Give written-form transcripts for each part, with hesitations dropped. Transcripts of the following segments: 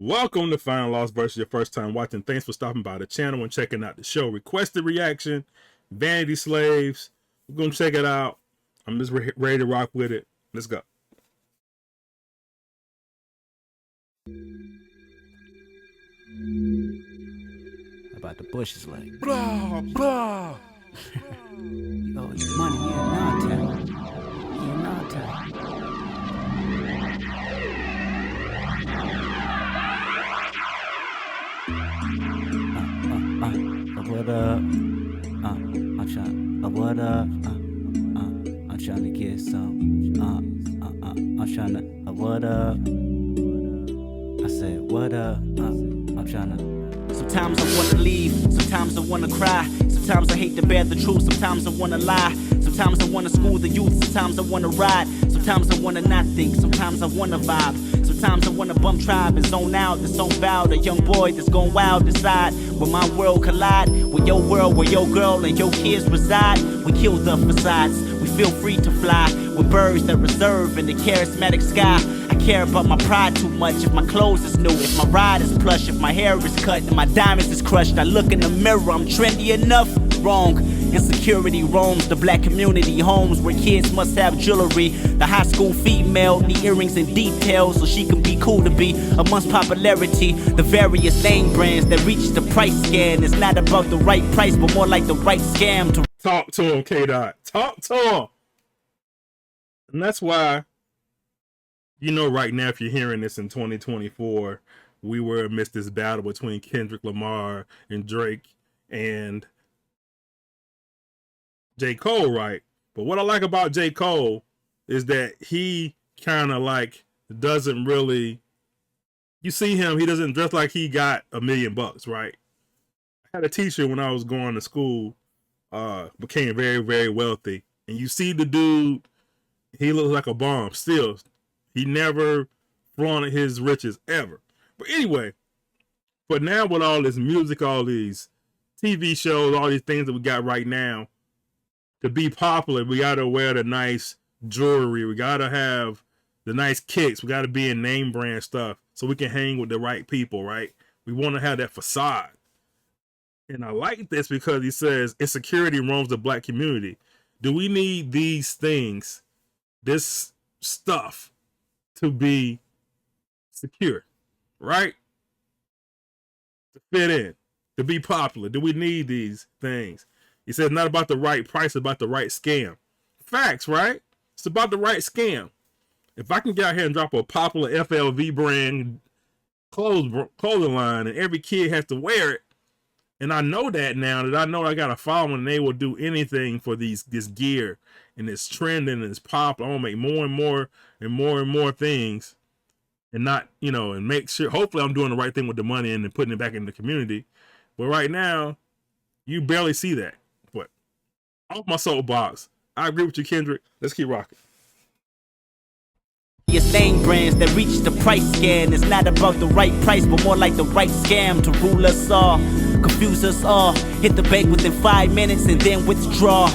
Welcome to Final Loss versus your first time watching. Thanks for stopping by the channel and checking out the show. Requested reaction, Vanity Slaves. We're going to check it out. I'm just ready to rock with it. Let's go. About the bushes like Blah, blah. oh, your money, yeah, non-town. Yeah, non-town. What up? I'm trying. What up? I'm trying to get some. I'm trying to. What up? I said, what up? I'm trying to. Sometimes I wanna leave, sometimes I wanna cry. Sometimes I hate to bear the truth, sometimes I wanna lie. Sometimes I wanna school the youth, sometimes I wanna ride. Sometimes I wanna not think, sometimes I wanna vibe. Sometimes I wanna bump tribe and zone out, this zone bout. A young boy that's gone wild inside. When my world collide with your world, where your girl and your kids reside. We kill the facades, we feel free to fly. With birds that reserve in the charismatic sky. I care about my pride too much. If my clothes is new, if my ride is plush, if my hair is cut and my diamonds is crushed. I look in the mirror, I'm trendy enough. Wrong. Insecurity roams the black community homes where kids must have jewelry. The high school female need earrings and details so she can be cool to be amongst popularity. The various name brands that reach the price scan. It's not about the right price, but more like the right scam to talk to him, K-Dot. Talk to him. And that's why, you know, right now, if you're hearing this in 2024, we were amidst this battle between Kendrick Lamar and Drake and J. Cole, right? But what I like about J. Cole is that he kind of like doesn't really, you see him, he doesn't dress like he got $1 million, right? I had a teacher when I was going to school, became very, very wealthy. And you see the dude, he looks like a bomb still. He never flaunted his riches ever. But anyway, but now with all this music, all these TV shows, all these things that we got right now, to be popular, we gotta wear the nice jewelry. We gotta have the nice kicks. We gotta be in name brand stuff so we can hang with the right people, right? We want to have that facade. And I like this because he says insecurity roams the black community. Do we need these things, this stuff, to be secure, right? To fit in, to be popular. Do we need these things? He says not about the right price, it's about the right scam. Facts, right? It's about the right scam. If I can get out here and drop a popular FLV brand clothing line and every kid has to wear it, and I know that now, that I know I got a following and they will do anything for this gear and it's trending and it's popular. I'm gonna make more and more and more and more things and not, you know, and make sure, hopefully I'm doing the right thing with the money and then putting it back in the community. But right now, you barely see that. But off my soapbox, I agree with you, Kendrick. Let's keep rocking. Name brands that reach the price scan. It's not about the right price, but more like the right scam to rule us all, confuse us all. Hit the bank within 5 minutes and then withdraw.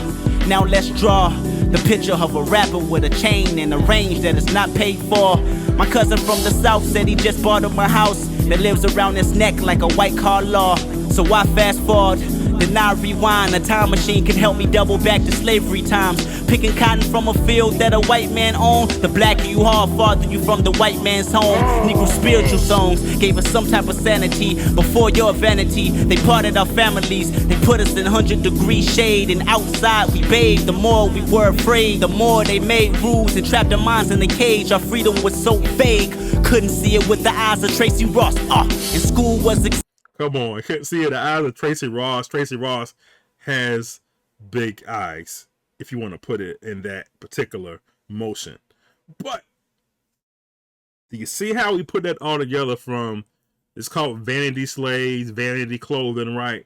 Now let's draw the picture of a rapper with a chain and a range that is not paid for. My cousin from the south said he just bought him a house that lives around his neck like a white car law. So I fast forward, then I rewind. A time machine can help me double back to slavery times. Picking cotton from a field that a white man owned. The blacker you are, farther you from the white man's home. Negro spiritual songs gave us some type of sanity. Before your vanity, they parted our families. They put us in 100-degree shade, and outside we bathed. The more we were afraid, the more they made rules and trapped our minds in a cage. Our freedom was so vague, couldn't see it with the eyes of Tracy Ross. And school was come on, I can't see it. The eyes of Tracy Ross. Tracy Ross has big eyes, if you want to put it in that particular motion. But do you see how we put that all together from, it's called Vanity Slaves, Vanity Clothing, right?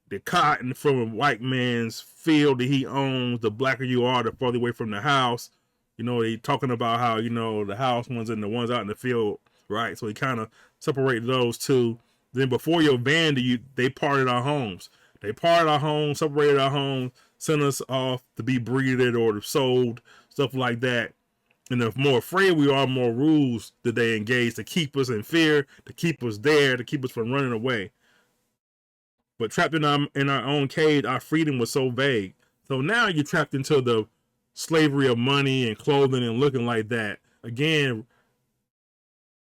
The cotton from a white man's field that he owns. The blacker you are, the further away from the house. You know, they talking about how, you know, the house ones and the ones out in the field, right? So he kind of separated those two. Then before your vanity, they parted our homes. They parted our homes, separated our homes, sent us off to be breeded or sold, stuff like that. And the more afraid we are, more rules that they engage to keep us in fear, to keep us there, to keep us from running away. But trapped in our own cage, our freedom was so vague. So now you're trapped into the slavery of money and clothing and looking like that. Again,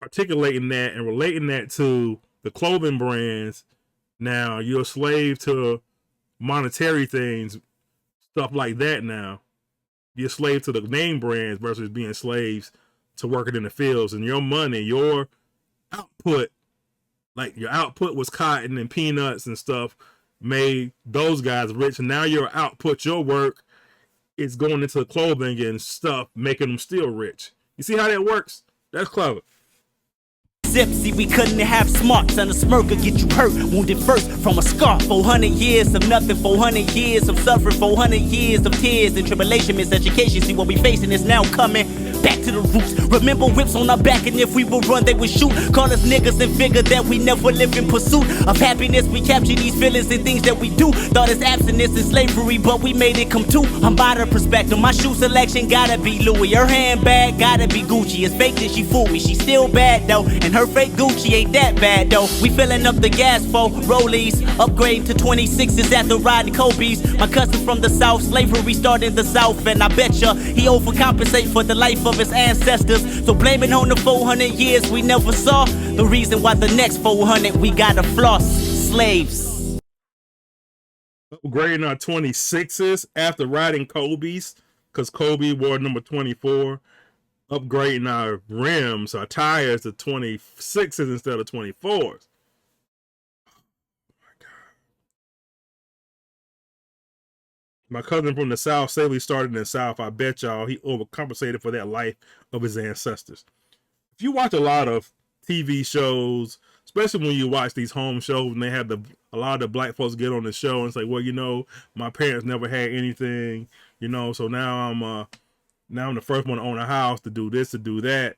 articulating that and relating that to the clothing brands. Now you're a slave to monetary things, stuff like that. Now you're a slave to the name brands versus being slaves to working in the fields. And your money, your output, like your output was cotton and peanuts and stuff, made those guys rich. And now your output, your work, is going into the clothing and stuff, making them still rich. You see how that works? That's clever. See, we couldn't have smarts, and a smirk could get you hurt, wounded first from a scar. 400 years of nothing, 400 years of suffering, 400 years of tears and tribulation, miseducation. See what we facing is now coming back to the roots. Remember whips on our back, and if we would run, they would shoot. Call us niggas and figure that we never live in pursuit of happiness. We capture these feelings and things that we do. Thought it's abstinence and slavery, but we made it come true. I'm by the perspective, my shoe selection gotta be Louis. Her handbag gotta be Gucci. It's fake that she fooled me, she still bad though. And her fake Gucci ain't that bad though. We filling up the gas for rollies, upgrade to 26s after riding Kobe's. My cousin from the south, slavery started in the south, and I betcha he overcompensate for the life of his ancestors. So blaming on the 400 years we never saw the reason why the next 400 we gotta floss. Slaves. Upgrading our 26s after riding Kobe's, because Kobe wore number 24. Upgrading our rims, our tires to 26s instead of 24s. My cousin from the South, say we started in the South, I bet y'all he overcompensated for that life of his ancestors. If you watch a lot of TV shows, especially when you watch these home shows and they have a lot of the black folks get on the show and say, well, you know, my parents never had anything, you know, so now I'm the first one to own a house, to do this, to do that.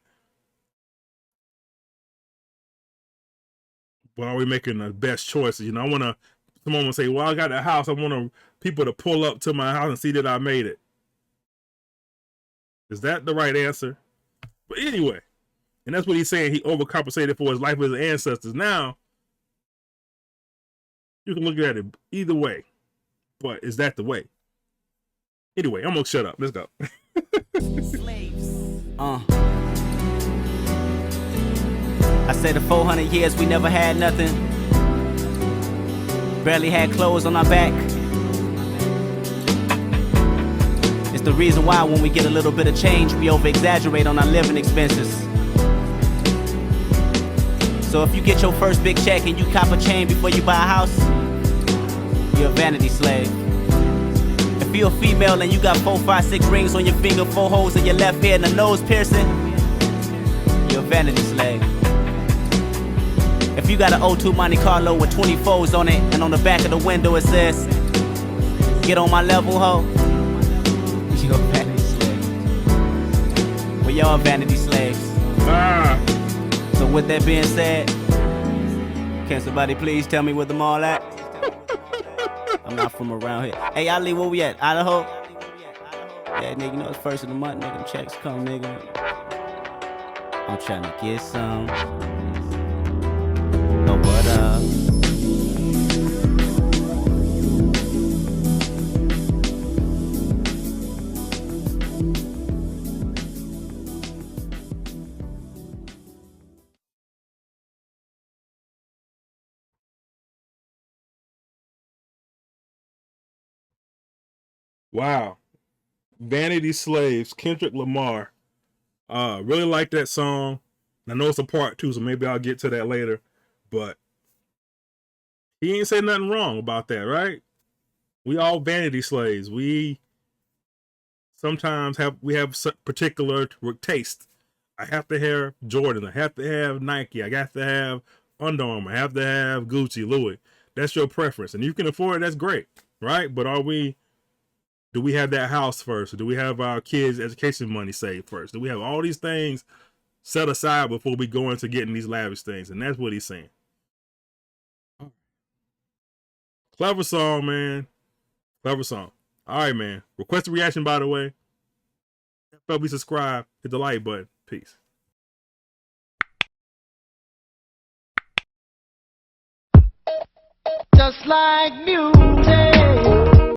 But are we making the best choices? You know, someone will say, well, I got a house. I want people to pull up to my house and see that I made it. Is that the right answer? But anyway, and that's what he's saying. He overcompensated for his life with his ancestors. Now, you can look at it either way. But is that the way? Anyway, I'm going to shut up. Let's go. I say the 400 years we never had nothing. Barely had clothes on our back. It's the reason why when we get a little bit of change, we over-exaggerate on our living expenses. So if you get your first big check and you cop a chain before you buy a house, you're a vanity slave. If you're a female and you got 4, 5, 6 rings on your finger, 4 holes in your left ear and a nose piercing, you're a vanity slave. If you got an O2 Monte Carlo with 24s on it, and on the back of the window it says, get on my level, ho, you're a vanity slave. Well, y'all vanity slaves. So with that being said, can somebody please tell me where the mall at? I'm not from around here. Hey, Ali, where we at? Idaho? Yeah, nigga, you know it's first of the month, nigga. Them checks come, nigga. I'm trying to get some. Oh, what up? Wow. Vanity Slaves, Kendrick Lamar. Really like that song. I know it's a part 2, so maybe I'll get to that later. But he ain't say nothing wrong about that, right? We all vanity slaves. We sometimes have particular taste. I have to have Jordan. I have to have Nike. I got to have Under Armour. I have to have Gucci, Louis. That's your preference, and you can afford it. That's great, right? But do we have that house first? Or do we have our kids' education money saved first? Do we have all these things set aside before we go into getting these lavish things? And that's what he's saying. Clever song, man. Clever song. All right, man. Request a reaction, by the way. Hope you subscribe, hit the like button. Peace. Just like music.